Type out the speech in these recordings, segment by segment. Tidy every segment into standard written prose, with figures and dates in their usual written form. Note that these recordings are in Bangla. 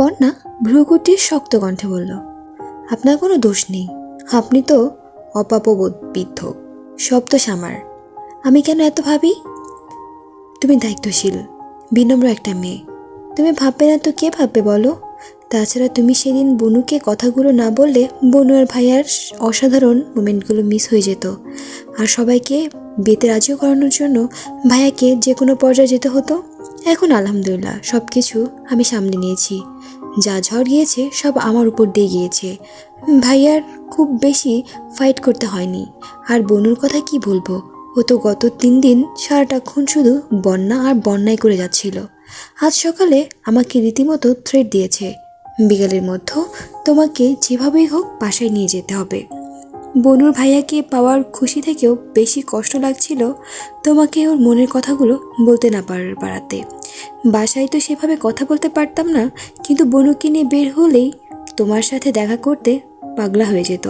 বন্যা ভ্রুকুটির শক্ত কণ্ঠে বলল, আপনার কোনো দোষ নেই। আপনি তো অপাপবিদ্ধ, সব তো সামার। আমি কেন এত ভাবি? তুমি দায়িত্বশীল, বিনম্র একটা মেয়ে। তুমি ভাববে না তো কে ভাববে বলো? তাছাড়া তুমি সেদিন বনুকে কথাগুলো না বললে বনু আর ভাইয়ার অসাধারণ মোমেন্টগুলো মিস হয়ে যেত। আর সবাইকে বিয়েতে রাজিও করানোর জন্য ভাইয়াকে যে কোনো পর্যায়ে যেতে হতো। এখন আলহামদুলিল্লাহ সব কিছু আমি সামলে নিয়েছি। যা ঝড় গিয়েছে সব আমার উপর দিয়ে গিয়েছে। ভাইয়ার খুব বেশি ফাইট করতে হয়নি। আর বনুর কথা কি বলবো, ও তো গত 3 দিন সারাটাক্ষণ শুধু বন্যা আর বন্যাই করে যাচ্ছিল। আজ সকালে আমাকে রীতিমতো থ্রেট দিয়েছে, বিকালের মধ্যে তোমাকে যেভাবেই হোক বাসায় নিয়ে যেতে হবে। বনুর ভাইয়াকে পাওয়ার খুশি থেকেও বেশি কষ্ট লাগছিল তোমাকে ওর মনের কথাগুলো বলতে না পারাতে। বাসায় তো সেভাবে কথা বলতে পারতাম না, কিন্তু বনুকে নিয়ে বের হলেই তোমার সাথে দেখা করতে পাগলা হয়ে যেত।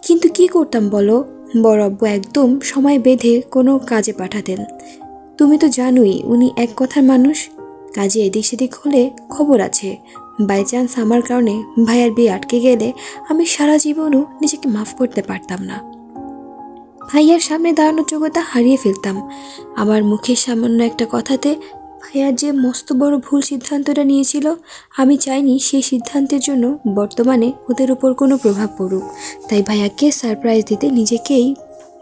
কিন্তু কি করতাম বলো, বড় আব্বু একদম সময় বেঁধে কোনো কাজে পাঠাতেন। তুমি তো জানোই উনি এক কথার মানুষ। কাজে এদিক সেদিক হলে খবর আছে। বাই চান্স আমার কারণে ভাইয়ার বিয়ে আটকে গেলে আমি সারা জীবনও নিজেকে মাফ করতে পারতাম না। ভাইয়ার সামনে দাঁড়ানোর যোগ্যতা হারিয়ে ফেলতাম। আমার মুখের সামান্য একটা কথাতে ভাইয়ার যে মস্ত বড় ভুল সিদ্ধান্তটা নিয়েছিল, আমি চাইনি সেই সিদ্ধান্তের জন্য বর্তমানে ওদের উপর কোনো প্রভাব পড়ুক। তাই ভাইয়াকে সারপ্রাইজ দিতে নিজেকেই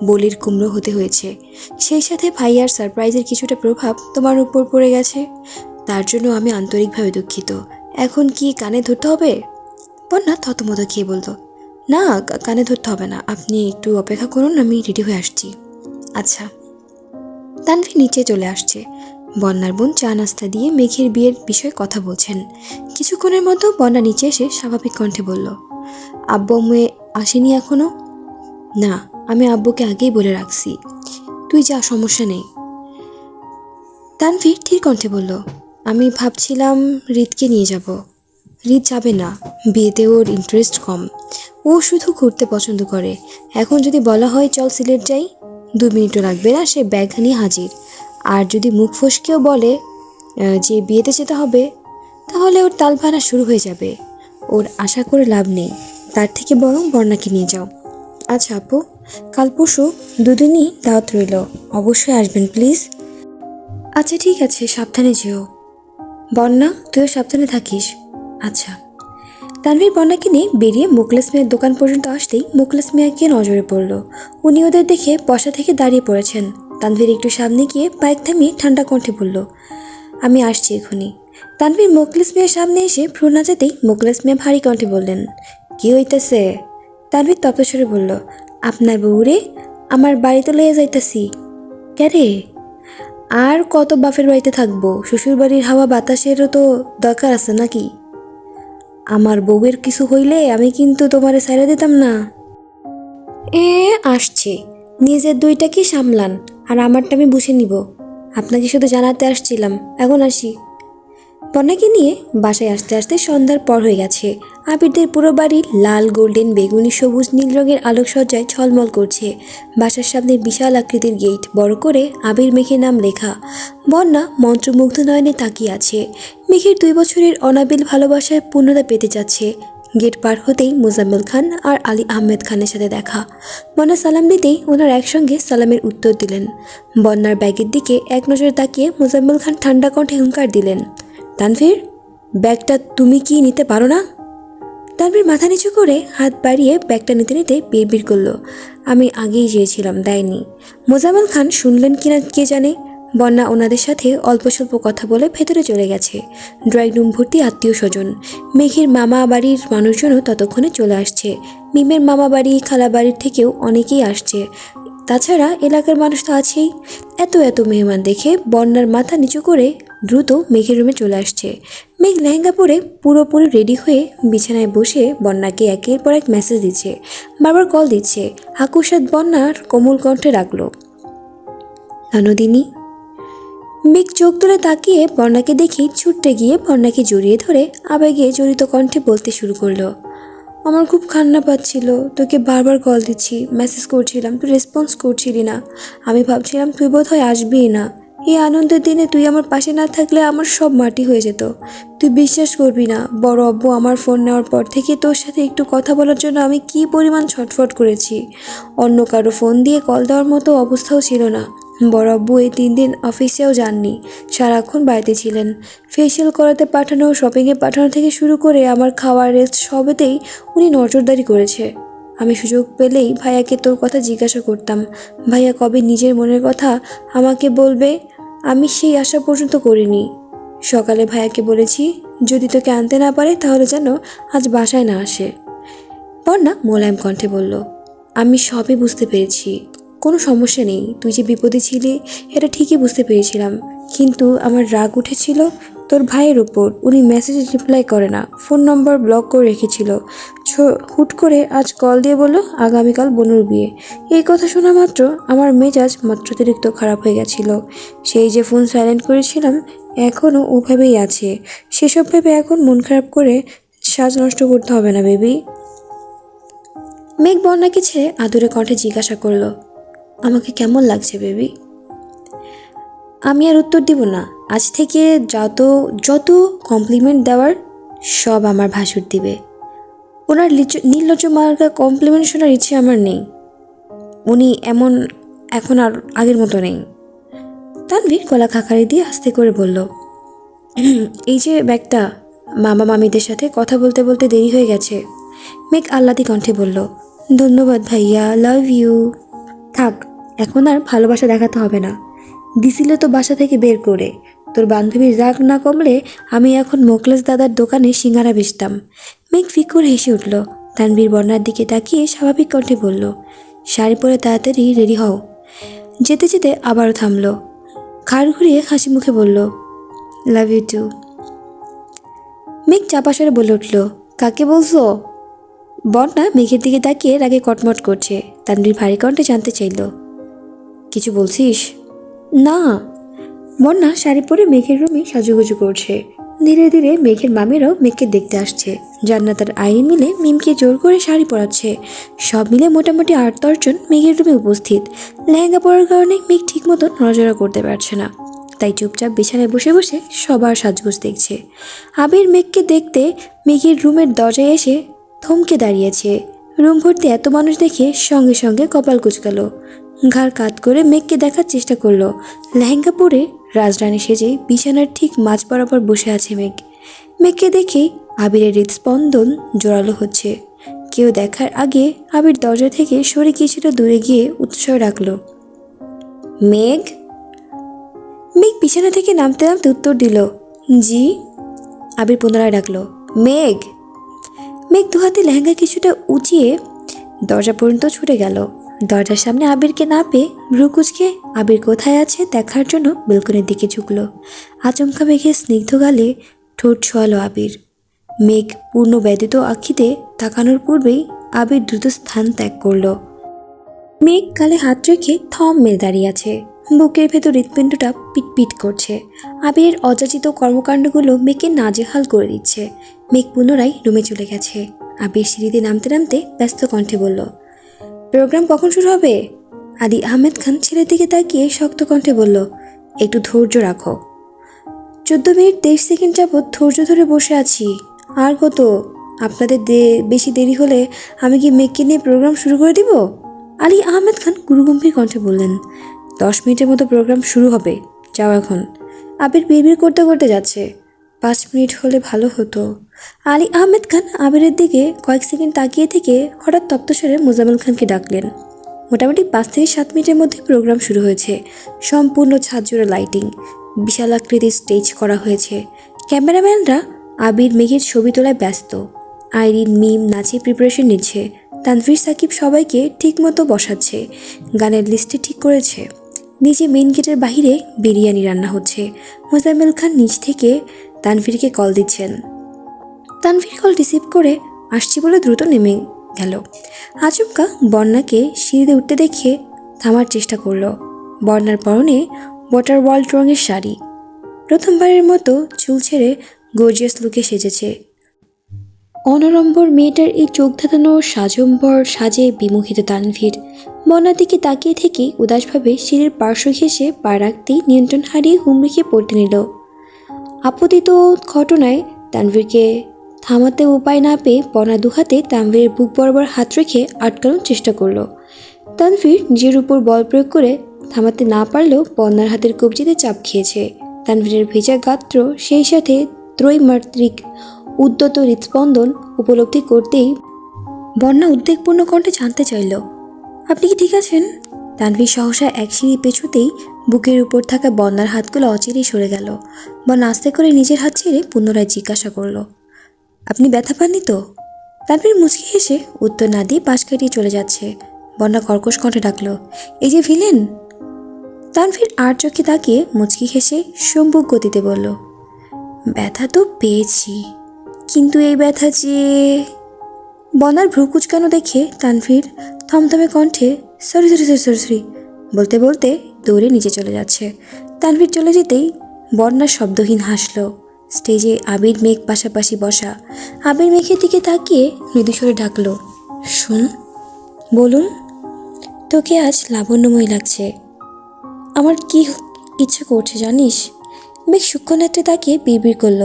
বলির কুমড়ো হতে হয়েছে। সেই সাথে ভাইয়ার সারপ্রাইজের কিছুটা প্রভাব তোমার উপর পড়ে গেছে। তার জন্য আমি আন্তরিকভাবে দুঃখিত। এখন কি কানে ধরতে হবে? বন্যা থতমত খেয়ে বলল, না, কানে ধরতে হবে না, আপনি একটু অপেক্ষা করুন, আমি রেডি হয়ে আসছি। আচ্ছা। তানভীর নিচে চলে আসছে। বন্যার বোন চা নাস্তা দিয়ে মেঘের বিয়ের বিষয়ে কথা বলছেন। কিছুক্ষণের মধ্যে বন্যা নিচে এসে স্বাভাবিক কণ্ঠে বলল, আব্বু আম্মু আসেনি এখনো? না, আমি আব্বুকে আগেই বলে রাখছি, তুই যা, সমস্যা নেই। তানভীর ধীর কণ্ঠে বলল, আমি ভাবছিলাম রিতকে নিয়ে যাব। রিত যাবে না, বিয়েতে ওর ইন্টারেস্ট কম। ও শুধু ঘুরতে পছন্দ করে। এখন যদি বলা হয় চল সিলেট যাই, 2 মিনিটও লাগবে না, সে ব্যাগ নিয়ে হাজির। আর যদি মুখ ফসকেও বলে যে বিয়েতে যেতে হবে, তাহলে ওর তালভানা শুরু হয়ে যাবে। ওর আশা করে লাভ নেই, তার থেকে বরং বর্ণাকে নিয়ে যাও। আচ্ছা আপু, কাল পরশু দুদিনই দাওয়াত রইল, অবশ্যই আসবেন প্লিজ। আচ্ছা ঠিক আছে, সাবধানে যেও। বন্যা, তুইও সাবধানে থাকিস। আচ্ছা। তানভীর বন্যাকে নিয়ে বেরিয়ে মুখলেস মিয়ার দোকান পর্যন্ত আসতেই মুখলেস মিয়াকে নজরে পড়ল। উনি ওদের দেখে বসা থেকে দাঁড়িয়ে পড়েছেন। তানভীর একটু সামনে গিয়ে বাইক থামিয়ে ঠান্ডা কণ্ঠে বলল, আমি আসছি এখনই। তানভীর মুখলেস মিয়ার সামনে এসে ভ্রু নাচাতেই মুখলেস মিয়া ভারী কণ্ঠে বললেন, কি হইতেছে? তানভীর তপ্তস্বরে বলল, আপনার বউরে আমার বাড়িতে লইয়া যাইতাছি। ক্যারে? আর কত বাপের বাড়িতে থাকবো? শ্বশুর বাড়ির হাওয়া বাতাসেরও তো দরকার আছে নাকি? আমার বউয়ের কিছু হইলে আমি কিন্তু তোমারে ছাইড়া দিতাম না। এ আসছে, নিজের দুইটাকে সামলান, আর আমারটা আমি বুঝে নিব। আপনাকে শুধু জানাতে আসছিলাম, এখন আসি। বন্যাকে নিয়ে বাসায় আসতে আসতে সন্ধ্যার পর হয়ে গেছে। আবিরদের পুরো বাড়ি লাল, গোল্ডেন, বেগুনি, সবুজ, নীল রঙের আলোকসজ্জায় ঝলমল করছে। বাসার সামনে বিশাল আকৃতির গেট, বড় করে আবির মেঘের নাম লেখা। বন্যা মন্ত্রমুগ্ধ নয়নে তাকিয়ে আছে। মেঘের 2 বছরের অনাবিল ভালোবাসায় পূর্ণতা পেতে যাচ্ছে। গেট পার হতেই মোজাম্মেল খান আর আলী আহমেদ খানের সাথে দেখা। বন্যা সালাম দিতেই ওনার একসঙ্গে সালামের উত্তর দিলেন। বন্যার ব্যাগের দিকে এক নজরে তাকিয়ে মোজাম্মেল খান ঠান্ডা কণ্ঠে হুঙ্কার দিলেন, তানভীর, ব্যাগটা তুমি কি নিতে পারো না? তানভীর মাথা নিচু করে হাত বাড়িয়ে ব্যাগটা নিতে নিতে বিড়বিড় করল, আমি আগেই চেয়েছিলাম, দেয়নি। মোজাম্মেল খান শুনলেন কিনা কে জানে। বন্যা ওনাদের সাথে অল্প স্বল্প কথা বলে ভেতরে চলে গেছে। ড্রয়িং রুম ভর্তি আত্মীয় স্বজন। মেঘের মামা বাড়ির মানুষজনও ততক্ষণে চলে আসছে। মিমের মামা বাড়ি, খালা বাড়ির থেকেও অনেকেই আসছে। তাছাড়া এলাকার মানুষ তো আছেই। এত এত মেহমান দেখে বন্যার মাথা নিচু করে দ্রুত মেঘের রুমে চলে আসছে। মেঘ লেহেঙ্গা পরে পুরোপুরি রেডি হয়ে বিছানায় বসে বন্যাকে একের পর এক মেসেজ দিচ্ছে, বারবার কল দিচ্ছে। হাকুসাদ বন্যার কোমল কণ্ঠে ডাকলো, ননদিনী। মেঘ চোখ তুলে তাকিয়ে বন্যাকে দেখে ছুটতে গিয়ে বন্যাকে জড়িয়ে ধরে আবেগে জড়িত কণ্ঠে বলতে শুরু করলো, আমার খুব কান্না পাচ্ছিল, তোকে বারবার কল দিচ্ছি, মেসেজ করছিলাম, তুই রেসপন্স করছিলি না। আমি ভাবছিলাম তুই বোধহয় আসবিই না। এই আনন্দের দিনে তুই আমার পাশে না থাকলে আমার সব মাটি হয়ে যেত। তুই বিশ্বাস করবি না, বড় আব্বু আমার ফোন নেওয়ার পর থেকে তোর সাথে একটু কথা বলার জন্য আমি কী পরিমাণ ছটফট করেছি। অন্য কারো ফোন দিয়ে কল দেওয়ার মতো অবস্থাও ছিল না। বড় আব্বু এই 3 দিন অফিসেও যাননি, সারাক্ষণ বাড়িতে ছিলেন। ফেসিয়াল করাতে পাঠানো, শপিংয়ে পাঠানো থেকে শুরু করে আমার খাওয়ার রেস্ট সবেতেই উনি নজরদারি করেছে। আমি সুযোগ পেলেই ভাইয়াকে তোর কথা জিজ্ঞাসা করতাম, ভাইয়া কবে নিজের মনের কথা আমাকে বলবে। আমি সেই আশা পর্যন্ত করিনি। সকালে ভাইয়াকে বলেছি যদি তোকে আনতে না পারে তাহলে যেন আজ বাসায় না আসে। বন্যা মোলায়েম কণ্ঠে বলল, আমি সবই বুঝতে পেরেছি, কোনো সমস্যা নেই। তুই যে বিপদে ছিলি এটা ঠিকই বুঝতে পেরেছিলাম, কিন্তু আমার রাগ উঠেছিল তোর ভাইয়ের ওপর। উনি মেসেজ রিপ্লাই করে না, ফোন নম্বর ব্লক করে রেখেছিল। হুট করে আজ কল দিয়ে বলল আগামীকাল বনুর বিয়ে। এই কথা শোনা মাত্র আমার মেজাজ মাত্রাতিরিক্ত খারাপ হয়ে গেছিল। সেই যে ফোন সাইলেন্ট করেছিলাম এখনও ওভাবেই আছে। সেসব ভেবে এখন মন খারাপ করে সাজ নষ্ট করতে হবে না বেবি। মেঘ বন্যাকে ছেড়ে আদুরে কণ্ঠে জিজ্ঞাসা করলো, আমাকে কেমন লাগছে বেবি? আমি আর উত্তর দিব না। আজ থেকে যত যত কমপ্লিমেন্ট দেওয়ার সব আমার ভাসুর দিবে। ওনার নির্লজ্জ মার্কা কমপ্লিমেন্ট শোনার ইচ্ছে আমার নেই। উনি এমন এখন আর আগের মতো নেই। তানভীর গলা খাকারি দিয়ে আস্তে করে বলল, এই যে ব্যাগটা, মামা মামিদের সাথে কথা বলতে বলতে দেরি হয়ে গেছে। মেঘ আহ্লাদি কণ্ঠে বলল, ধন্যবাদ ভাইয়া, লাভ ইউ। থাক, এখন আর ভালোবাসা দেখাতে হবে না। দিছিল তো বাসা থেকে বের করে। তোর বান্ধবীর রাগ না কমলে আমি এখন মোকলেস দাদার দোকানে সিঙ্গারা বেচতাম। মেঘ ফিক করে হেসে উঠল। তানভীর বন্যার দিকে তাকিয়ে স্বাভাবিক কণ্ঠে বলল, শাড়ি পরে তাড়াতাড়ি রেডি হও। যেতে যেতে আবারও থামল, ঘাড় ঘুরিয়ে হাসি মুখে বলল, লাভ ইউ টু। মেঘ চাপা স্বরে বলে উঠল, কাকে বলছো? বন্যা মেঘের দিকে তাকিয়ে রাগে কটমট করছে। তানভীর ভারী কণ্ঠে জানতে চাইল, কিছু বলছিস? না। বন্যা শাড়ি পরে মেঘের রুমে সাজুগুজু করছে। ধীরে ধীরে মেঘের মামিরাও মেঘকে দেখতে আসছে। জান্নাত আর আইন মিলে মিমকে জোর করে শাড়ি পরাচ্ছে। সব মিলে মোটামুটি 8-10 জন মেঘের রুমে উপস্থিত। লেহেঙ্গা পরার কারণে মেঘ ঠিক মতো নড়াচড়া করতে পারছে না, তাই চুপচাপ বিছানায় বসে বসে সবার সাজগোজ দেখছে। আবির মেঘকে দেখতে মেঘের রুমের দরজায় এসে থমকে দাঁড়িয়েছে। রুম ভর্তি এত মানুষ দেখে সঙ্গে সঙ্গে কপাল কুঁচকালো। ঘাড় কাত করে মেঘকে দেখার চেষ্টা করলো। লেহেঙ্গা পরে রাজরানী সেজে বিছানার ঠিক মাঝ বরাবর বসে আছে মেঘ। মেঘকে দেখেই আবিরের হৃদস্পন্দন জোরালো হচ্ছে। কেউ দেখার আগে আবির দরজা থেকে সরে কিছুটা দূরে গিয়ে উৎসাহ ডাকলো, মেঘ। মেঘ বিছানা থেকে নামতে নামতে উত্তর দিল, জি। আবির পুনরায় ডাকলো, মেঘ। মেঘ দুহাতে লেহেঙ্গা কিছুটা উঁচিয়ে দরজা পর্যন্ত ছুটে গেল। দরজার সামনে আবিরকে না পেয়ে ভ্রু কুঁচকে আবির কোথায় আছে দেখার জন্য বেলকনির দিকে ঝুঁকলো। আচমকা মেঘের স্নিগ্ধ গালে ঠোঁট ছোঁয়ালো আবির। মেঘ পূর্ণ ব্যতীত আখিতে তাকানোর পূর্বেই আবির দ্রুত স্থান ত্যাগ করল। মেঘ গালে হাত রেখে থম মেরে দাঁড়িয়ে আছে। বুকের ভেতর হৃৎপিণ্ডটা পিটপিট করছে। আবিরের অযাচিত কর্মকাণ্ডগুলো মেঘকে নাজেহাল করে দিচ্ছে। মেঘ পুনরায় রুমে চলে গেছে। আবির সিঁড়িতে নামতে নামতে ব্যস্ত কণ্ঠে বলল, প্রোগ্রাম কখন শুরু হবে? আলী আহমেদ খান ছেলের দিকে তাকিয়ে শক্ত কণ্ঠে বলল, একটু ধৈর্য রাখো। 14 মিনিট 23 সেকেন্ড যাবৎ ধৈর্য ধরে বসে আছি। আর কত? আপনাদের বেশি দেরি হলে আমি কি মেঘকে নিয়ে প্রোগ্রাম শুরু করে দিব? আলী আহমেদ খান গুরুগম্ভীর কণ্ঠে বললেন, 10 মিনিটের মতো প্রোগ্রাম শুরু হবে, যাও এখন। আবির বিড়বিড় করতে করতে যাচ্ছে, 5 মিনিট হলে ভালো হতো। আলী আহমেদ খান আবিরের দিকে কয়েক সেকেন্ড তাকিয়ে থেকে হঠাৎ তপ্তস্বরে মোজাম্মেল খানকে ডাকলেন। মোটামুটি 5 থেকে 7 মিনিটের মধ্যে প্রোগ্রাম শুরু হয়েছে। সম্পূর্ণ ছাদ জুড়ে লাইটিং, বিশাল আকৃতির স্টেজ করা হয়েছে। ক্যামেরাম্যানরা আবির মেঘের ছবি তোলায় ব্যস্ত। আইরিন মিম নাচে প্রিপারেশন নিচ্ছে। তানভীর সাকিব সবাইকে ঠিকমতো বসাচ্ছে, গানের লিস্টে ঠিক করেছে। নিচে মেইন গেটের বাহিরে বিরিয়ানি রান্না হচ্ছে। মোজাম্মেল খান নিচ থেকে তানভীরকে কল দিচ্ছেন। তানভীর কল রিসিভ করে আসছি বলে দ্রুত নেমে গেল। আচমকা বন্যাকে সিঁড়িতে উঠতে দেখে থামার চেষ্টা করলো। বন্যার পরনে ওয়াটার ওয়ার্ল্ড রঙের শাড়ি। প্রথমবারের মতো চুল ছেড়ে গর্জিয়াস লুকে সেজেছে। অনড়ম্বর মেয়েটার এই চোখ ধাঁধানো সাজম্বর সাজে বিমোহিত তানভীর। বন্যার দিকে তাকিয়ে থেকে উদাসভাবে সিঁড়ির পার্শ্ব ঘেঁষে পা রাখতেই নিয়ন্ত্রণ হারিয়ে হুমড়ি খেয়ে পড়তে নিল। আপতিত ঘটনায় তানভীরকে থামাতে উপায় না পেয়ে বন্যা দুহাতে তানভীরের বুক বরাবর হাত রেখে আটকানোর চেষ্টা করল। তানভীর নিজের উপর বল প্রয়োগ করে থামাতে না পারলেও বন্যার হাতের কবজিতে চাপ খেয়েছে। তানভীরের ভেজা গাত্র সেই সাথে ত্রৈমাত্রিক উদ্যত হৃৎস্পন্দন উপলব্ধি করতেই বন্যা উদ্বেগপূর্ণ কণ্ঠে জানতে চাইল, আপনি কি ঠিক আছেন? তানভীর সহসা এক সিঁড়ি পেছুতেই বুকের উপর থাকা বন্যার হাতগুলো অচিরেই সরে গেল। বন্যা আস্তে করে নিজের হাত ছেড়ে পুনরায় জিজ্ঞাসা করল, আপনি ব্যথা পাননি তো? তানভীর মুচকি হেসে উত্তর না দিয়ে পাশ কাটিয়ে চলে যাচ্ছে। বন্যা কর্কশ কণ্ঠে ডাকল, এই যে ভিলেন। তানভীর আর চোখে তাকিয়ে মুচকি হেসে সম্মুখ গতিতে বলল, ব্যথা তো পেয়েছি, কিন্তু এই ব্যথা যে। বন্যার ভ্রু কুচকানো দেখে তানভীর থমথমে কণ্ঠে sorry sorry sorry sorry sorry বলতে বলতে দৌড়ে নিচে চলে যাচ্ছে। তানভীর চলে যেতেই বন্যা শব্দহীন হাসল। স্টেজে আবির মেঘ পাশাপাশি বসা। আবির মেঘের দিকে তাকিয়ে মৃদুস্বরে ডাকল, শুন। বলুন। তোকে আজ লাবণ্যময় লাগছে। আমার কি ইচ্ছে করছে জানিস? মেঘ সূক্ষ্ম নেত্রে তাকিয়ে বিড়বিড় করল,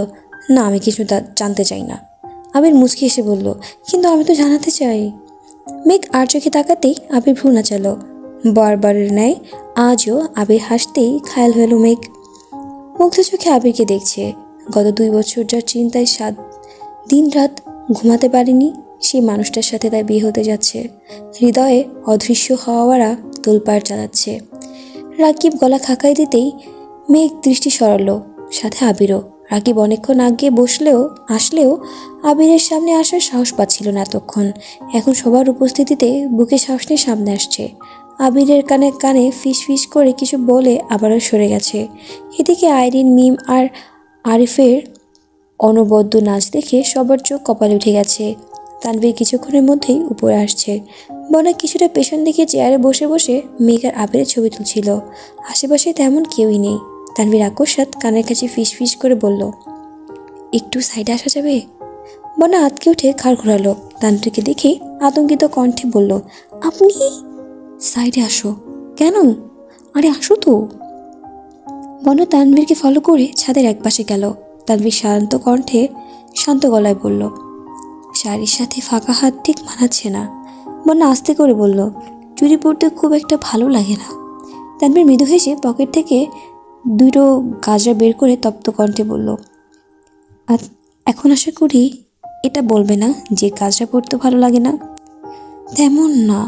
না আমি কিছু জানতে চাই না। আবির মুচকি এসে বলল, কিন্তু আমি তো জানাতে চাই। মেঘ আর চোখে তাকাতেই আবির ভ্রু নাচালো। বারবারের ন্যায় আজও আবির হাসতেই ঘায়াল হলো মেঘ। মুগ্ধ চোখে আবিরকে দেখছে। গত 2 বছর যার চিন্তায় দিন রাত ঘুমাতে পারেনি, সেই মানুষটার সাথে তার বিয়ে হতে যাচ্ছে। হৃদয়ে অদৃশ্য হওয়ারা তোলপাড় চালাচ্ছে। রাকিব গলা খাকাই দিতেই মেঘ দৃষ্টি সরালো, সাথে আবিরও। রাকিব অনেকক্ষণ আগে আসলেও আবিরের সামনে আসার সাহস পাচ্ছিল না এতক্ষণ। এখন সবার উপস্থিতিতে বুকে সাহস নিয়ে সামনে আসছে। আবিরের কানে কানে ফিস ফিস করে কিছু বলে আবারও সরে গেছে। এদিকে আইরিন, মিম আর আরিফের অনবদ্য নাচ দেখে সবার চোখ কপালে উঠে গেছে। তানভীর কিছুক্ষণের মধ্যেই উপরে আসছে। বনা কিছুটা পেছন দিকে চেয়ারে বসে বসে মেঘ আর আবিরের ছবি তুলছিল। আশেপাশে তেমন কেউই নেই। তানভীর আকস্মাৎ কানের কাছে ফিস ফিস করে বলল, একটু সাইডে আসা যাবে? বনা আতকে উঠে ঘাড় ঘোরালো। তানভীরকে দেখে আতঙ্কিত কণ্ঠে বলল, আপনি? সাইডে আসো। কেন? আরে আসো তো। বনা তানভীরকে ফলো করে ছাদের একপাশে গেল। তানভীর শান্ত গলায় বলল, শাড়ির সাথে ফাঁকা হাত ঠিক মানাচ্ছে না। বন্যা আস্তে করে বলল, চুড়ি পরতে খুব একটা ভালো লাগে না। তানভীর মৃদু হেসে পকেট থেকে 2টো গাজরা বের করে তপ্ত কণ্ঠে বলল, এখন আশা করি এটা বলবে না যে গাজরা পরতে ভালো লাগে না। তেমন না।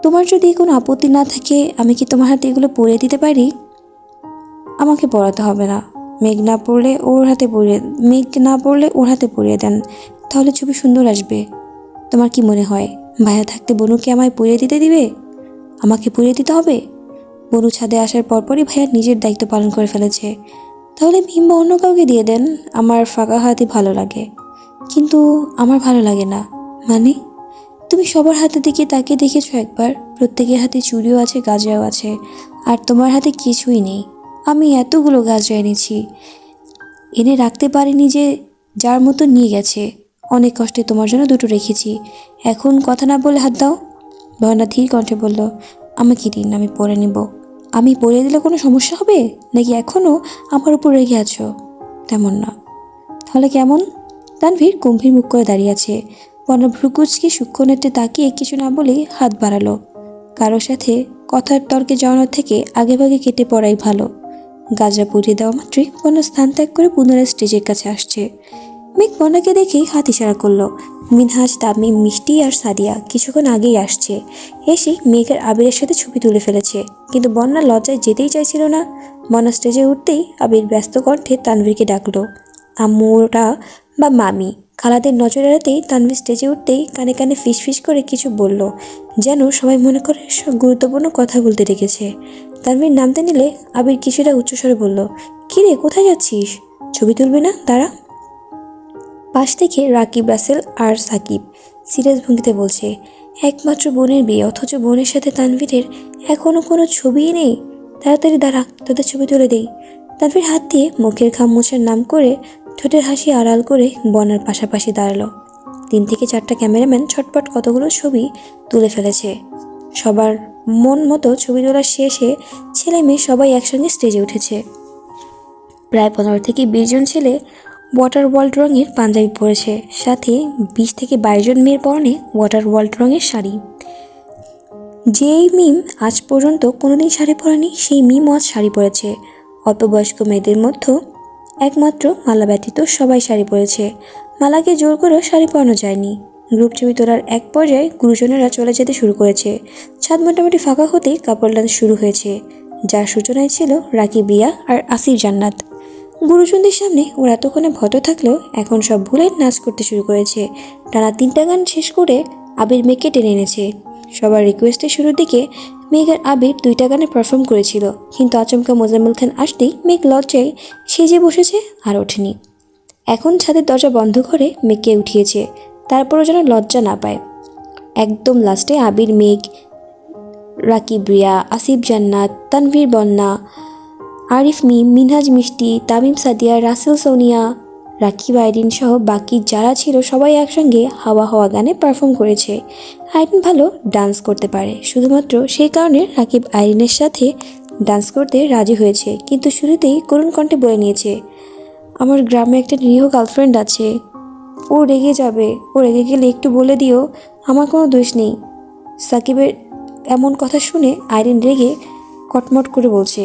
তোমার যদি কোনো আপত্তি না থাকে আমি কি তোমার হাতে এগুলো পরিয়ে দিতে পারি? আমাকে পরাতে হবে না। মেঘ না পড়লে ওর হাতে পরিয়ে দেন, তাহলে ছবি সুন্দর আসবে। তোমার কি মনে হয় ভাইয়া থাকতে বনুকে আমায় পরিয়ে দিতে দিবে? আমাকে পরিয়ে দিতে হবে? বনু ছাদে আসার পরপরই ভাইয়া নিজের দায়িত্ব পালন করে ফেলেছে। তাহলে মিম বা অন্য কাউকে দিয়ে দেন, আমার ফাঁকা হাতই ভালো লাগে। কিন্তু আমার ভালো লাগে না। মানে? তুমি সবার হাতের দিকে তাকিয়ে দেখেছো একবার? প্রত্যেকের হাতে চুড়িও আছে, গাজরাও আছে, আর তোমার হাতে কিছুই নেই। আমি এতগুলো গাজরা এনে রাখতে পারিনি যে যার মতো নিয়ে গেছে। অনেক কষ্টে তোমার জন্য 2টো রেখেছি। এখন কথা না বলে হাত দাও। বয়না ধীর কণ্ঠে বলল, আমাকে দিন, আমি পরে নেব। আমি পরিয়ে দিলে কোনো সমস্যা হবে নাকি এখনও আমার উপর রেগে আছো? তেমন না। তাহলে কেমন? তানভীর গম্ভীর মুখ করে দাঁড়িয়ে আছে। বর্ণা ভ্রুকুচকে সূক্ষ্ম নেত্রে তাকিয়ে কিছু না বলেই হাত বাড়ালো। কারোর সাথে কথার তর্কে জড়ানোর থেকে আগেভাগে কেটে পড়াই ভালো। গাজরা পরিয়ে দেওয়া মাত্রই বন্যা স্থান ত্যাগ করে পুনরায় স্টেজের কাছে আসছে। মেঘ বন্যাকে দেখেই হাত ইশারা করলো। মিনহাজ, তামিম, মিষ্টি আর সাদিয়া কিছুক্ষণ আগেই আসছে। এসে মেঘের আবিরের সাথে ছবি তুলে ফেলেছে, কিন্তু বন্যা লজ্জায় যেতেই চাইছিল না। বন্যা স্টেজে উঠতেই আবির ব্যস্ত কণ্ঠে তানভীরকে ডাকলো, আম্মুরা বা মামি। খালাদের নজর এড়াতেই তানভীর স্টেজে উঠতেই কানে কানে ফিস ফিস করে কিছু বলল, যেন সবাই মনে করে সব গুরুত্বপূর্ণ কথা বলতে রেখেছে। তানভীর নামতে নিলে আবির কিছুটা উচ্চস্বরে বলল, কিরে কোথায় যাচ্ছিস? ছবি তুলবি না? দাঁড়া। পাশ থেকে রাকিব, রাসেল আর সাকিব সিরিয়াস ভঙ্গিতে বলছে, একমাত্র বোনের বিয়ে, অথচ বোনের সাথে তানভীরের এখনও কোনো ছবিই নেই। তাড়াতাড়ি দাঁড়া, তোদের ছবি তুলে দেই। তানভীর হাত দিয়ে মুখের ঘাম মোছার নাম করে ঠোঁটের হাসি আড়াল করে বনার পাশাপাশি দাঁড়ালো। 3 থেকে 4টা ক্যামেরাম্যান ছটপট কতগুলো ছবি তুলে ফেলেছে। সবার মন মতো ছবি তোলা শেষে ছেলে মেয়ে সবাই একসঙ্গে স্টেজে উঠেছে। প্রায় 15 থেকে 20 জন ছেলে ওয়াটার ওয়ার্ল্ড রঙের পাঞ্জাবি পরেছে, সাথে 20 থেকে 22 জন মেয়ের পরনে ওয়াটার ওয়ার্ল্ড রঙের শাড়ি। যেই মিম আজ পর্যন্ত কোনোদিন শাড়ি পরেনি, সেই মিমও আজ শাড়ি পরেছে। অল্প বয়স্ক মেয়েদের মধ্যে একমাত্র মালা ব্যতীত সবাই শাড়ি পরেছে। মালাকে জোর করেও শাড়ি পরানো যায়নি। গ্রুপ ছবি তোলার এক পর্যায়ে গুরুজনেরা চলে যেতে শুরু করেছে। ছাদ মোটামুটি ফাঁকা হতেই কাপড় ডান্স শুরু হয়েছে, যার সূচনায় ছিল রাকিব, রিয়া আর আসিফ জান্নাত। গুরুজনদের সামনে ওরা এতক্ষণে ভদ্র থাকলেও এখন সব ভুলে নাচ করতে শুরু করেছে। টানা 3টা গান শেষ করে আবির মেঘকে টেনে এনেছে। সবার রিকোয়েস্টের শুরুর দিকে মেঘ আর আবির 2টা গানে পারফর্ম করেছিল, কিন্তু আচমকা মোজাম্মেল খান আসতেই মেঘ লজ্জায় সেজে বসেছে আর ওঠেনি। এখন ছাদের দরজা বন্ধ করে মেঘকে উঠিয়েছে, তারপরও যেন লজ্জা না পায়। একদম লাস্টে আবির, মেঘ, রাকিব, রিয়া, আসিফ জান্নাত, তানভীর, বন্যা, আরিফ, মিম, মিনহাজ, মিষ্টি, তামিম, সাদিয়া, রাসেল, সোনিয়া, রাকিব, আইরিন সহ বাকি যারা ছিল সবাই একসঙ্গে হাওয়া হাওয়া গানে পারফর্ম করেছে। আইরিন ভালো ডান্স করতে পারে, শুধুমাত্র সেই কারণে রাকিব আইরিনের সাথে ডান্স করতে রাজি হয়েছে, কিন্তু শুরুতেই করুণ কণ্ঠে বলে নিয়েছে, আমার গ্রামে একটা নিরীহ গার্লফ্রেন্ড আছে, ও রেগে যাবে, ও রেগে গেলে একটু বলে দিও, আমার কোনো দোষ নেই। সাকিবের এমন কথা শুনে আইরিন রেগে কটমট করে বলছে,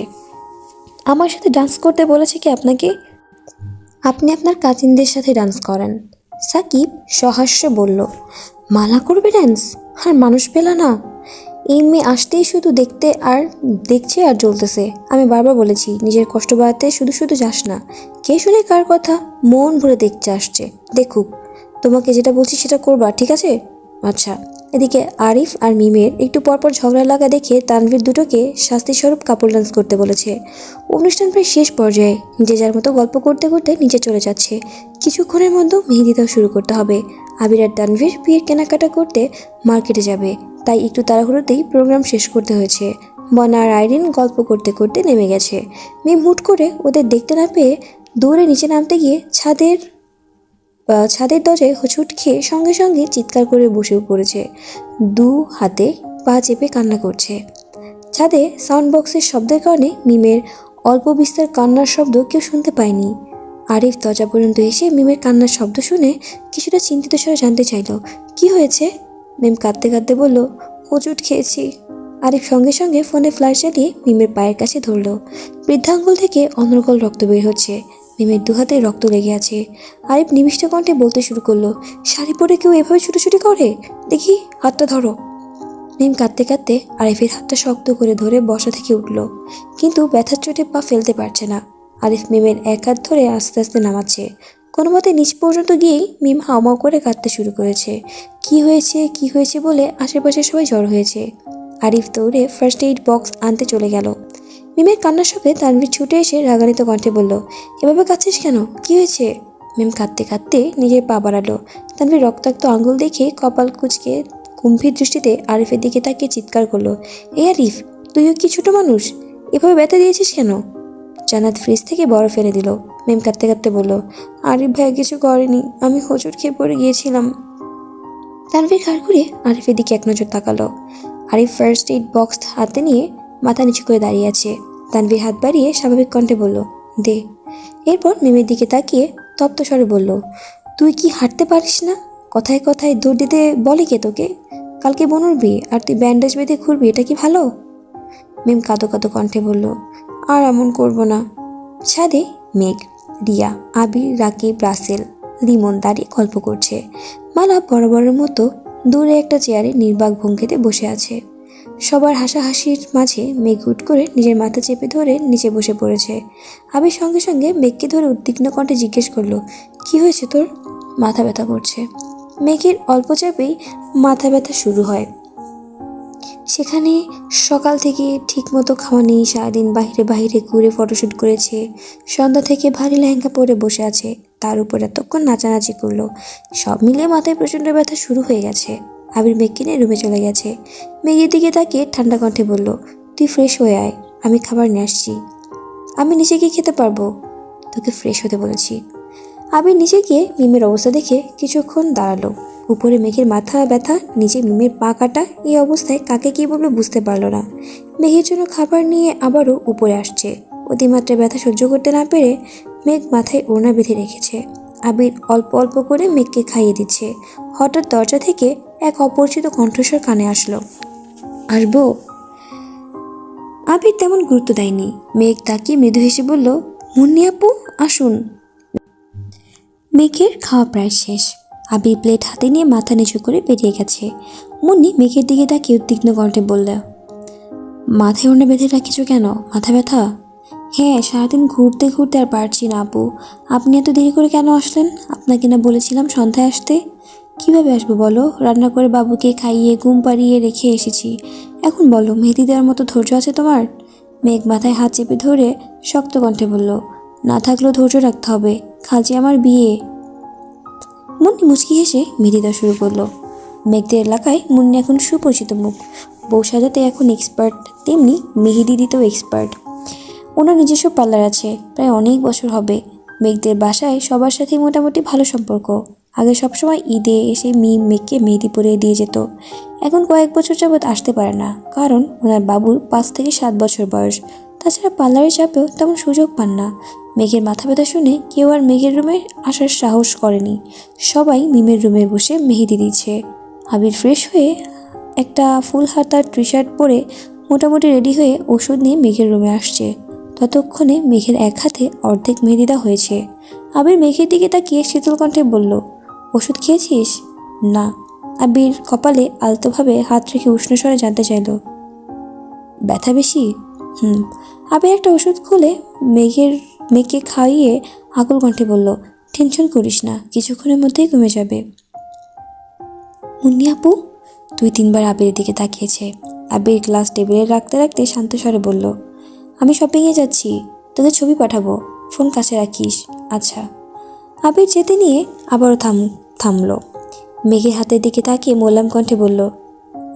আমার সাথে ডান্স করতে বলেছে কি আপনাকে? আপনি আপনার কাজিনদের সাথে ডান্স করেন। সাকিব সহাস্য বলল, মালা করবে ডান্স? আর মানুষ পেলা না? এই মেয়ে আসতেই শুধু দেখছে আর জ্বলতেছে। আমি বারবার বলেছি নিজের কষ্ট বাড়াতে শুধু শুধু যাস না। কে শুনে কার কথা? মন ভরে দেখতে আসছে, দেখুক। তোমাকে যেটা বলছি সেটা করবা, ঠিক আছে? আচ্ছা। এদিকে আরিফ আর মিমের একটু পরপর ঝগড়া লাগা দেখে তানভীর দুটোকে শাস্তিস্বরূপ কাপড় ডান্স করতে বলেছে। অনুষ্ঠান প্রায় শেষ পর্যায়ে, যে যার মতো গল্প করতে করতে নিচে চলে যাচ্ছে। কিছুক্ষণের মধ্যে মেহেদি দেওয়া শুরু করতে হবে। আবির আর তানভীর বিয়ের কেনাকাটা করতে মার্কেটে যাবে, তাই একটু তাড়াহুড়োতেই প্রোগ্রাম শেষ করতে হয়েছে। বনা আর আইরিন গল্প করতে করতে নেমে গেছে। মিম হুট করে ওদের দেখতে না পেয়ে দৌড়ে নিচে নামতে গিয়ে ছাদের দরজায় হোঁচট খেয়ে সঙ্গে সঙ্গে চিৎকার করে বসে পড়েছে। 2 হাতে পা চেপে কান্না করছে। ছাদে সাউন্ড বক্সের শব্দের কারণে মিমের অল্প বিস্তর কান্নার শব্দ কেউ শুনতে পায়নি। আরিফ দরজা পর্যন্ত এসে মিমের কান্নার শব্দ শুনে কিছুটা চিন্তিত স্বরে জানতে চাইল, কি হয়েছে? মিম কাঁদতে কাঁদতে বলল, হোঁচট খেয়েছি। আরিফ সঙ্গে সঙ্গে ফোনে ফ্ল্যাশ জ্বালিয়ে মিমের পায়ের কাছে ধরল। বৃদ্ধাঙ্গুল থেকে অনর্গল রক্ত বের হচ্ছে। মিমের 2 হাতে রক্ত লেগে আছে। আরিফ নিবিষ্ট কণ্ঠে বলতে শুরু করলো, শাড়ি পরে কেউ এভাবে ছুটোছুটি করে? দেখি, হাতটা ধরো। মিম কাঁদতে কাঁদতে আরিফের হাতটা শক্ত করে ধরে বসা থেকে উঠল, কিন্তু ব্যথার চোটে পা ফেলতে পারছে না। আরিফ মিমের এক হাত ধরে আস্তে আস্তে নামাচ্ছে। কোনো মতে নিচ পর্যন্ত গিয়েই মিম হাওমাও করে কাঁদতে শুরু করেছে। কি হয়েছে কি হয়েছে বলে আশেপাশে সবাই জড়ো হয়েছে। আরিফ দৌড়ে ফার্স্ট এইড বক্স আনতে চলে গেল। মিমের কান্নার শব্দে তানভীর ছুটে এসে রাগান্বিত কণ্ঠে বলল, এভাবে কাঁদছিস কেন? কি হয়েছে? মিম কাঁদতে কাঁদতে নিজের পা বাড়ালো। তানভীর রক্তাক্ত আঙুল দেখে কপাল কুঁচকে গম্ভীর দৃষ্টিতে আরিফের দিকে তাকিয়ে চিৎকার করলো, এই আরিফ, তুইও কি ছোট মানুষ? এভাবে ব্যথা দিয়েছিস কেন? জান্নাত ফ্রিজ থেকে বরফ এনে দিল। মিম কাঁদতে কাঁদতে বলল, আরিফ ভাই কিছু করেনি, আমি হোঁচট খেয়ে পড়ে গিয়েছিলাম। তানভীর ঘাড় ঘুরে আরিফের দিকে এক নজর তাকালো। আরিফ ফার্স্ট এইড বক্স হাতে নিয়ে মাথা নিচু করে দাঁড়িয়ে আছে। তানভীর হাত বাড়িয়ে স্বাভাবিক কণ্ঠে বলল, দে। এরপর মিমের দিকে তাকিয়ে তপ্ত স্বরে বলল, তুই কি হাঁটতে পারিস না? কথায় কথায় দৌড় দিতে বলে কে তোকে? কালকে বনুর বিয়ে আর তুই ব্যান্ডেজ বেঁধে ঘুরবি, এটা কি ভালো? মিম কাঁদো কাঁদো কণ্ঠে বলল, আর এমন করব না। ছাদে মেঘ, রিয়া, আবির, রাকিব, রাসেল, লিমন দাঁড়িয়ে গল্প করছে। মালা বরাবরের মতো দূরে একটা চেয়ারে নির্বাক ভঙ্গিতে বসে আছে। সবার হাসাহাসির মাঝে মেঘ হুট করে নিজের মাথা চেপে ধরে নিচে বসে পড়েছে। আবির সঙ্গে সঙ্গে মেঘকে ধরে উদ্বিগ্ন কণ্ঠে জিজ্ঞেস করলো, কি হয়েছে তোর? মাথা ব্যথা করছে। মেঘের অল্প চাপেই মাথা ব্যথা শুরু হয়। সেখানে সকাল থেকে ঠিকমতো খাওয়া নেই, সারাদিন বাইরে বাইরে ঘুরে ফটোশ্যুট করেছে, সন্ধ্যা থেকে ভারী লেহেঙ্গা পরে বসে আছে, তার উপর এতক্ষণ নাচানাচি করলো। সব মিলিয়ে মাথায় প্রচণ্ড ব্যথা শুরু হয়ে গেছে। আবির মেঘকে নিয়ে রুমে চলে গেছে। মেঘের দিকে তাকিয়ে ঠান্ডা কণ্ঠে বলল, তুই ফ্রেশ হয়ে আয়, আমি খাবার নিয়ে আসছি। আমি নিচে গিয়ে খেতে পারবো? তোকে ফ্রেশ হতে বলেছি। আবির নিচে গিয়ে মিমের অবস্থা দেখে কিছুক্ষণ দাঁড়ালো। উপরে মেঘের মাথা ব্যথা, নিচে মিমের পা কাটা। এই অবস্থায় কাকে কি বলবে বুঝতে পারল না। মেঘের জন্য খাবার নিয়ে আবারও উপরে আসছে। অতিমাত্রায় ব্যথা সহ্য করতে না পেরে মেঘ মাথায় ওড়না বেঁধে রেখেছে। আবির অল্প অল্প করে মেঘকে খাইয়ে দিচ্ছে। হঠাৎ দরজা থেকে এক অপরিচিত কণ্ঠস্বর কানে আসলো, আসবো? আবির তেমন গুরুত্ব দেয়নি। মেঘ তাকিয়ে মৃদু হেসে বলল, মুন্নি আপু, আসুন। মেঘের খাওয়া প্রায় শেষ। আবির প্লেট হাতে নিয়ে মাথা নিচু করে বেরিয়ে গেছে। মুন্নি মেঘের দিকে তাকিয়ে উদ্বিগ্ন কণ্ঠে বলল, মাথায় ওড়না বেঁধে রাখিস কেন? মাথা ব্যথা? হ্যাঁ, সারাদিন ঘুরতে ঘুরতে আর পারছি না আপু। আপনি এত দেরি করে কেন আসলেন? আপনাকে না বলেছিলাম সন্ধ্যায় আসতে? কিভাবে আসবো বলো? রান্না করে বাবুকে খাইয়ে ঘুম পাড়িয়ে রেখে এসেছি। এখন বলো, মেহেদি দেওয়ার মতো ধৈর্য আছে তোমার? মেঘ মাথায় হাত চেপে ধরে শক্ত কণ্ঠে বলল, না থাকলেও ধৈর্য রাখতে হবে, খালজি আমার বিয়ে। মুন্নি মুচকি হেসে মেহেদি দেওয়া শুরু করলো। মেঘদের এলাকায় মুন্নি এখন সুপরিচিত মুখ। বউ সাজাতে এখন এক্সপার্ট, তেমনি মেহেদি দিতেও এক্সপার্ট। ওনার নিজস্ব পার্লার আছে, প্রায় অনেক বছর হবে। মেঘদের বাসায় সবার সাথেই মোটামুটি ভালো সম্পর্ক। আগে সবসময় ঈদে এসে মেঘকে মেহেদি পরিয়ে দিয়ে যেত। এখন কয়েক বছর যাবৎ আসতে পারে না, কারণ ওনার বাবুর 5 থেকে 7 বছর বয়স। তাছাড়া পার্লারে চাপেও তেমন সুযোগ পান না। মেঘের মাথা ব্যথা শুনে কেউ আর মেঘের রুমে আসার সাহস করেনি। সবাই মিমের রুমে বসে মেহেদি দিচ্ছে। আবির ফ্রেশ হয়ে একটা ফুল হাতার টি শার্ট পরে মোটামুটি রেডি হয়ে ওষুধ নিয়ে মেঘের রুমে আসছে। ততক্ষণে মেঘের এক হাতে অর্ধেক মেহেদি দেওয়া হয়েছে। আবির মেঘের দিকে তাকিয়ে শীতল কণ্ঠে বলল, ওষুধ খেয়েছিস? না। আবির কপালে আলতোভাবে হাত রেখে উষ্ণ স্বরে জানতে চাইল, ব্যথা বেশি? হুম। আবির একটা ওষুধ খুলে মেঘকে খাইয়ে আকুল কণ্ঠে বলল, টেনশন করিস না, কিছুক্ষণের মধ্যেই কমে যাবে। মুন্নি আপু? 2-3 বার আবিরের দিকে তাকিয়েছে। আবির গ্লাস টেবিলে রাখতে রাখতে শান্ত স্বরে বলল, আমি শপিংয়ে যাচ্ছি, তোদের ছবি পাঠাবো, ফোন কাছে রাখিস। আচ্ছা। আবির যেতে নিয়ে আবারও থামলো। মেঘের হাতের দিকে তাকিয়ে মোলায়েম কণ্ঠে বলল,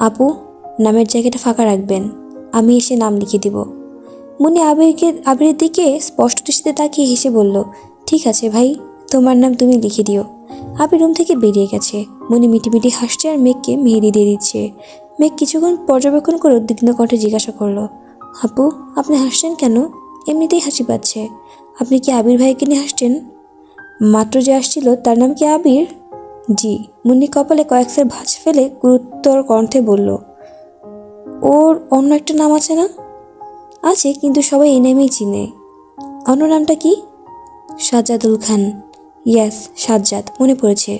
আপু, নামের জায়গাটা ফাঁকা রাখবেন, আমি এসে নাম লিখে দিব। মুন্নি আবিরের দিকে স্পষ্ট দৃষ্টিতে তাকিয়ে হেসে বলল, ঠিক আছে ভাই, তোমার নাম তুমি লিখে দিও। আবির রুম থেকে বেরিয়ে গেছে। মুন্নি মিটিমিটি হাসছে আর মেঘকে মেহেদি দিয়ে দিচ্ছে। মেঘ কিছুক্ষণ পর্যবেক্ষণ করে উদ্বিগ্ন কণ্ঠে জিজ্ঞাসা করলো, আপু, আপনি হাসছেন কেন? এমনিতেই হাসি পাচ্ছে। আপনি কি আবির ভাইকে নিয়ে হাসছেন? মাত্র যে আসছিল তার নাম কি আবির? জি। মুন্নি কপালে কয়েকবার ভাঁজ ফেলে গুরুতর কণ্ঠে বলল, ওর অন্য একটা নাম আছে না? আছে, কিন্তু সবাই এই নামেই চিনে। অন্য নামটা কি? সাজ্জাদুল খান। ইয়াস, সাজ্জাদ, মনে পড়েছে।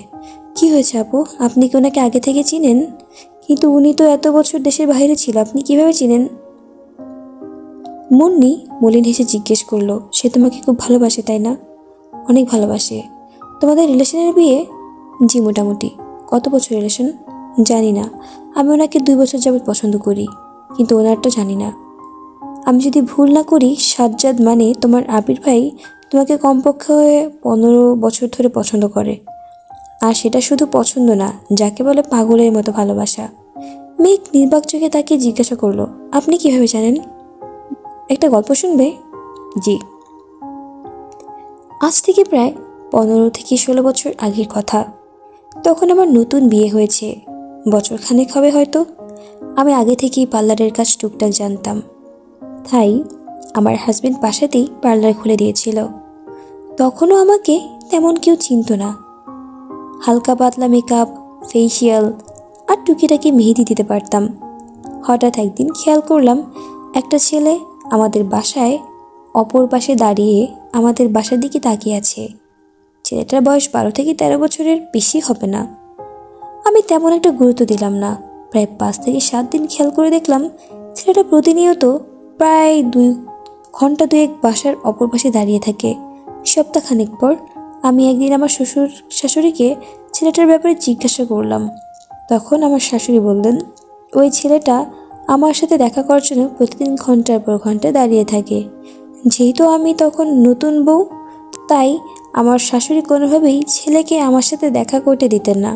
কি হয়েছে আপু, আপনি কি ওনাকে আগে থেকে চিনেন? কিন্তু উনি তো এত বছর দেশের বাইরে ছিল, আপনি কিভাবে চিনেন? মুন্নি মলিন হেসে জিজ্ঞেস করলো, সে তোমাকে খুব ভালোবাসে তাই না? অনেক ভালোবাসে। তোমাদের রিলেশনের বিয়ে? জি, মোটামুটি। কত বছর রিলেশন? জানি না। আমি ওনাকে 2 বছর যাবৎ পছন্দ করি, কিন্তু ওনারটা জানি না। আমি যদি ভুল না করি, সাজ্জাদ মানে তোমার আবির ভাই তোমাকে কমপক্ষে 15 বছর ধরে পছন্দ করে। আর সেটা শুধু পছন্দ না, যাকে বলে পাগলের মতো ভালোবাসা। মেঘ নির্বাক চোখে তাকে জিজ্ঞাসা করলো, আপনি কিভাবে জানেন? একটা গল্প শুনবে? জি। আজ থেকে প্রায় 15 থেকে 16 বছর আগের কথা। তখন আমার নতুন বিয়ে হয়েছে, বছরখানেক হবে হয়তো। আমি আগে থেকেই পার্লারের কাজ টুকটাক জানতাম, তাই আমার হাজবেন্ড বাসাতেই পার্লার খুলে দিয়েছিল। তখনও আমাকে তেমন কেউ চিনত না। হালকা পাতলা মেকআপ, ফেসিয়াল আর টুকিটাকি মেহেদি দিতে পারতাম। হঠাৎ একদিন খেয়াল করলাম একটা ছেলে আমাদের বাসায় অপর পাশে দাঁড়িয়ে আমাদের বাসার দিকে তাকিয়ে আছে। ছেলেটার বয়স 12 থেকে 13 বছরের বেশি হবে না। আমি তেমন একটা গুরুত্ব দিলাম না। প্রায় 5 থেকে 7 দিন খেয়াল করে দেখলাম ছেলেটা প্রতিনিয়ত প্রায় 2 ঘন্টা 2 বাসার অপর পাশে দাঁড়িয়ে থাকে। সপ্তাহখানেক পর আমি একদিন আমার শাশুড়িকে ছেলেটার ব্যাপারে জিজ্ঞাসা করলাম। তখন আমার শাশুড়ি বললেন, ওই ছেলেটা আমার সাথে দেখা করার জন্য প্রতিদিন ঘন্টার পর ঘন্টা দাঁড়িয়ে থাকে। যেহেতু আমি তখন নতুন বউ, তাই আমার শাশুড়ি কোনোভাবেই ছেলেকে আমার সাথে দেখা করতে দিতেন না।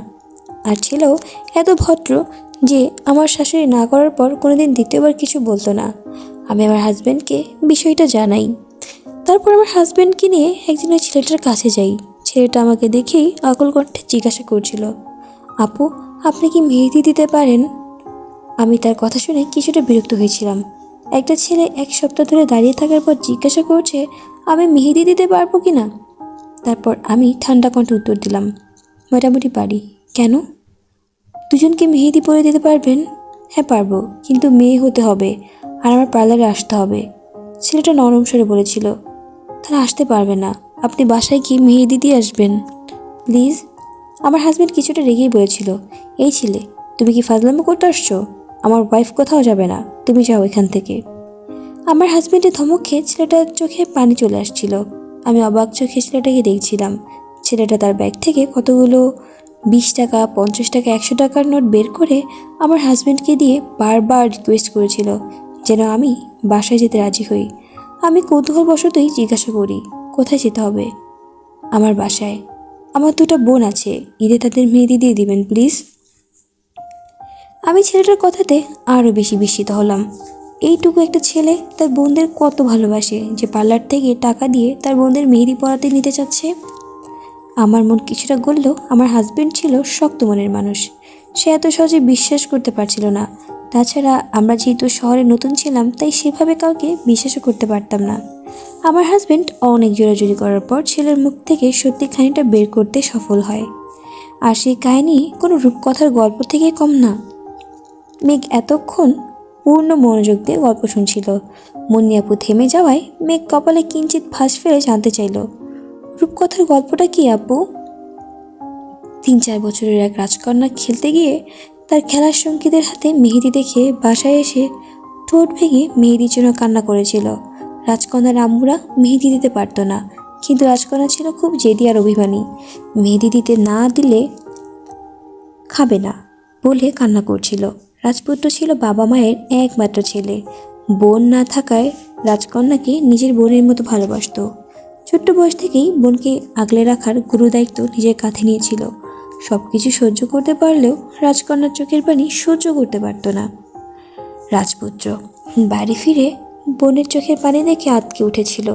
আর ছেলেও এত ভদ্র যে আমার শাশুড়ি না করার পর কোনোদিন দ্বিতীয়বার কিছু বলতো না। আমি আমার হাজব্যান্ডকে বিষয়টা জানাই। তারপর আমার হাজব্যান্ডকে নিয়ে একদিন ওই ছেলেটার কাছে যাই। ছেলেটা আমাকে দেখেই আকুল কণ্ঠে জিজ্ঞাসা করছিল, আপু, আপনি কি মেহেদি দিতে পারেন? আমি তার কথা শুনে কিছুটা বিরক্ত হয়েছিলাম। একটা ছেলে 1 সপ্তাহ ধরে দাঁড়িয়ে থাকার পর জিজ্ঞাসা করছে আমি মেহেদি দিতে পারবো কি না। তারপর আমি ঠান্ডা কণ্ঠে উত্তর দিলাম, মোটামুটি পারি। কেন? দুজনকে মেহেদি পরে দিতে পারবেন? হ্যাঁ পারবো, কিন্তু মেয়ে হতে হবে আর আমার পার্লারে আসতে হবে। ছেলেটা নরম স্বরে বলেছিল। তারা আসতে পারবে না, আপনি বাসায় গিয়ে মেহেদি দিয়ে আসবেন প্লিজ। আমার হাজব্যান্ড কিছুটা রেগেই বলেছিল, এই ছেলে, তুমি কি ফাজলামো করতে আসছো? আমার ওয়াইফ কোথাও যাবে না, তুমি যাও এখান থেকে। আমার হাজব্যান্ডের ধমক খেয়ে ছেলেটার চোখে পানি চলে আসছিল। আমি অবাক চোখে ছেলেটাকে দেখছিলাম। ছেলেটা তার ব্যাগ থেকে কতগুলো 20 টাকা, 50 টাকা, 100 টাকার নোট বের করে আমার হাজব্যান্ডকে দিয়ে বারবার রিকোয়েস্ট করেছিল যেন আমি বাসায় যেতে রাজি হই। আমি কৌতূহলবশতই জিজ্ঞাসা করি, কোথায় যেতে হবে? আমার বাসায়। আমার 2টা বোন আছে, ঈদে তাদের মেহেদি দিয়ে দিবেন প্লিজ। আমি ছেলেটার কথাতে আরও বেশি বিস্মিত হলাম। এইটুকু একটা ছেলে তার বোনদের কত ভালোবাসে যে পার্লার থেকে টাকা দিয়ে তার বোনদের মেহেদি পরাতে নিতে চাচ্ছে। আমার মন কিছুটা গললেও আমার হাজবেন্ড ছিল শক্ত মনের মানুষ। সে এত সহজে বিশ্বাস করতে পারছিল না। তাছাড়া আমরা যেহেতু শহরে নতুন ছিলাম, তাই সেভাবে কাউকে বিশ্বাসও করতে পারতাম না। আমার হাজবেন্ড অনেক জোরাজুরি করার পর ছেলের মুখ থেকে সত্যি খানিটা বের করতে সফল হয়। আর সেই কাহিনী কোনো রূপকথার গল্প থেকে কম না। মেঘ এতক্ষণ পূর্ণ মনোযোগ দিয়ে গল্প শুনছিল। মুন্নি আপু থেমে যাওয়ায় মেঘ কপালে কিঞ্চিত ভাঁজ ফেলে জানতে চাইল, রূপকথার গল্পটা কি আপু? 3-4 বছরের এক রাজকন্যা খেলতে গিয়ে তার খেলার সঙ্গীদের হাতে মেহেদি দেখে বাসায় এসে ঠোঁট ভেঙে মেহেদির জন্য কান্না করেছিল। রাজকন্যার আম্মুরা মেহেদি দিতে পারত না, কিন্তু রাজকন্যা ছিল খুব জেদি আর অভিমানী। মেহেদি দিতে না দিলে খাবে না বলে কান্না করছিল। রাজপুত্র ছিল বাবা মায়ের একমাত্র ছেলে। বোন না থাকায় রাজকন্যাকে নিজের বোনের মতো ভালোবাসতো। ছোট্ট বয়স থেকেই বোনকে আগলে রাখার গুরুদায়িত্ব নিজের কাঁধে নিয়েছিল। সব কিছু সহ্য করতে পারলেও রাজকন্যার চোখের পানি সহ্য করতে পারত না। রাজপুত্র বাড়ি ফিরে বোনের চোখের পানি দেখে আঁতকে উঠেছিল।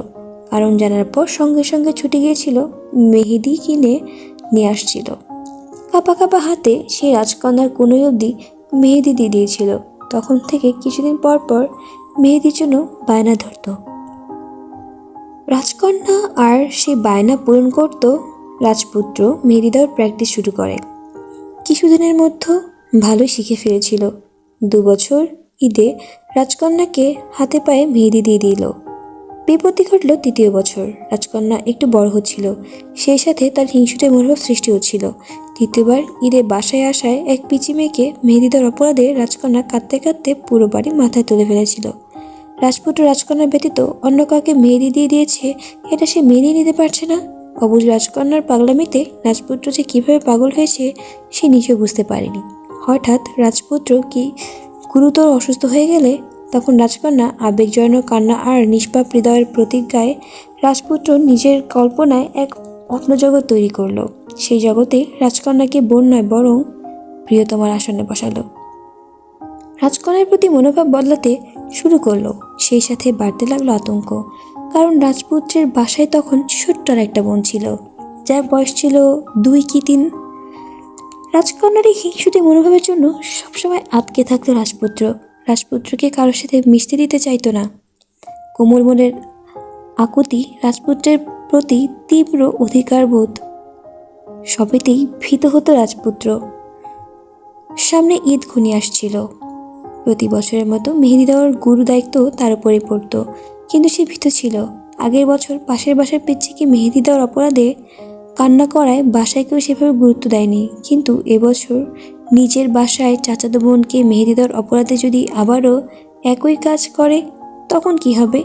কারণ জানার পর সঙ্গে সঙ্গে ছুটে গিয়েছিল মেহেদি কিনে নিয়ে আসছিল। কাঁপা কাঁপা হাতে সেই রাজকন্যার কোনোই অবধি মেহেদি দিয়ে দিয়েছিল। তখন থেকে কিছুদিন পর পর মেহেদির জন্য বায়না ধরত। রাজকন্যা আর সেই বায়না পূরণ করত। রাজপুত্র মেহেদি দেওয়ার প্র্যাকটিস শুরু করে। কিছুদিনের মধ্যে ভালোই শিখে ফেলেছিল। 2 বছর ঈদে রাজকন্যাকে হাতে পায়ে মেহেদি দিয়ে দিল। বিপত্তি ঘটল 3য় বছর। রাজকন্যা একটু বড় হচ্ছিল, সেই সাথে তার হিংসুটে মনোভাব সৃষ্টি হচ্ছিল। 3য়বার ঈদে বাসায় আসায় এক পিচি মেয়েকে মেহেদি দেওয়ার অপরাধে রাজকন্যা কাঁদতে কাঁদতে পুরো বাড়ি মাথায় তুলে ফেলেছিল। রাজপুত্র রাজকন্যা ব্যতীত অন্য কাউকে মেহেদি দিয়ে দিয়েছে, এটা সে মেনেই নিতে পারছে না। অবুঝ রাজকন্যার পাগলামিতে রাজপুত্র যে কীভাবে পাগল হয়েছে সে নিজেও বুঝতে পারেনি। হঠাৎ রাজপুত্র কি গুরুতর অসুস্থ হয়ে গেলে তখন রাজকন্যা আবেগজনক কান্না আর নিষ্পাপ হৃদয়ের প্রতিজ্ঞায় রাজপুত্র নিজের কল্পনায় এক অন্য জগৎ তৈরি করলো। সেই জগতে রাজকন্যাকে বোন নয় বরং প্রিয়তমার আসনে বসালো। রাজকন্যার প্রতি মনোভাব বদলাতে শুরু করলো, সেই সাথে বাড়তে লাগলো আতঙ্ক। কারণ রাজপুত্রের বাসায় তখন ছোট্ট আর একটা বোন ছিল, যার বয়স ছিল 2 কি 3। রাজকন্যার এই হিংসুটে মনোভাবের জন্য সবসময় আটকে থাকতো রাজপুত্র। রাজপুত্রকে কারোর সাথে মিশতে দিতে চাইতো না। কোমল মনের আকুতি, রাজপুত্রের প্রতি তীব্র অধিকারবোধ, সবেতেই ভীত হতো রাজপুত্র। সামনে ঈদ ঘনিয়ে আসছিল। প্রতি বছরের মতো মেহেদি দেওয়ার গুরু দায়িত্ব তার উপরে পড়ত, কিন্তু সে ভীত ছিল। আগের বছর পাশের বাসার পিচ্চিকে মেহেদি দেওয়ার অপরাধে কান্না করায় বাসায় কেউ সেভাবে গুরুত্ব দেয়নি, কিন্তু এবছর নিজের বাসায় চাচাতো বোনকে মেহেদি দেওয়ার অপরাধে যদি আবারও একই কাজ করে তখন কি হবে?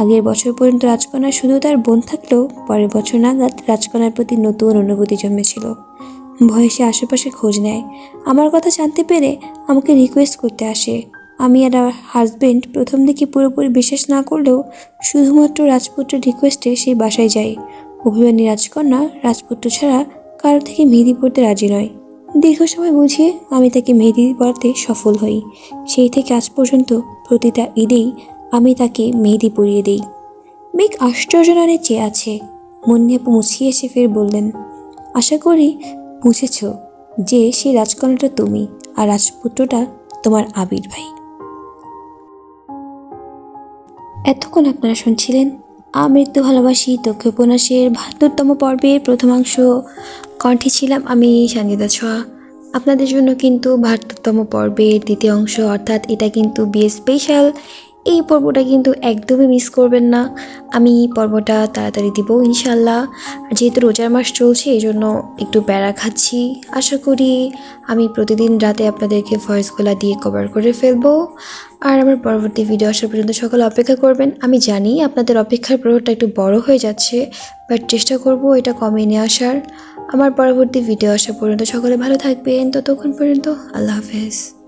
আগের বছর পর্যন্ত রাজকন্যা শুধু তার বোন থাকলেও পরের বছর নাগাদ রাজকন্যার প্রতি নতুন অনুভূতি জন্মেছিল। ভয়ে সে আশেপাশে খোঁজ নেয়। আমার কথা জানতে পেরে আমাকে রিকোয়েস্ট করতে আসে। আমি আর আমার হাজবেন্ড প্রথম দিকে পুরোপুরি বিশ্বাস না করলেও শুধুমাত্র রাজপুত্রের রিকোয়েস্টে সেই বাসায় যাই। অভিমানী রাজকন্যা রাজপুত্র ছাড়া কারো থেকে মেহেদি পড়তে রাজি নয়। দীর্ঘ সময় বুঝিয়ে আমি তাকে মেহেদি পরাতে সফল হই। সেই থেকে আজ পর্যন্ত প্রতিটা ঈদেই আমি তাকে মেহেদি পরিয়ে দিই। মেঘ আশ্চর্য নয়নে চেয়ে আছে। মুন্নি আপু মুছিয়ে এসে ফের বললেন, আশা করি বুঝেছ। যে সেই রাজকন্যাটা তুমি আর রাজপুত্রটা তোমার আবির ভাই। এতক্ষণ আপনারা শুনছিলেন আমৃত্যু ভালোবাসি তোকে উপন্যাসের ৭২তম পর্বের প্রথমাংশ। কণ্ঠে ছিলাম আমি সঙ্গীতা ছোঁয়া। আপনাদের জন্য কিন্তু ৭২তম পর্বের দ্বিতীয় অংশ, অর্থাৎ এটা কিন্তু বিয়ে স্পেশাল। এই পর্বটা কিন্তু একদমই মিস করবেন না। আমি পর্বটা তাড়াতাড়ি দিব ইনশাল্লাহ। আর যেহেতু রোজার মাস চলছে এই জন্য একটু প্যারা খাচ্ছি। আশা করি আমি প্রতিদিন রাতে আপনাদেরকে ভয়েসগুলো দিয়ে কভার করে ফেলবো। আর আমার পরবর্তী ভিডিও আসা পর্যন্ত সকলে অপেক্ষা করবেন। আমি জানি আপনাদের অপেক্ষার প্রহরটা একটু বড় হয়ে যাচ্ছে, বাট চেষ্টা করব এটা কমিয়ে নিয়ে আসার। আমার পরবর্তী ভিডিও আসা পর্যন্ত সকলে ভালো থাকবেন। ততক্ষণ পর্যন্ত আল্লাহ হাফেজ।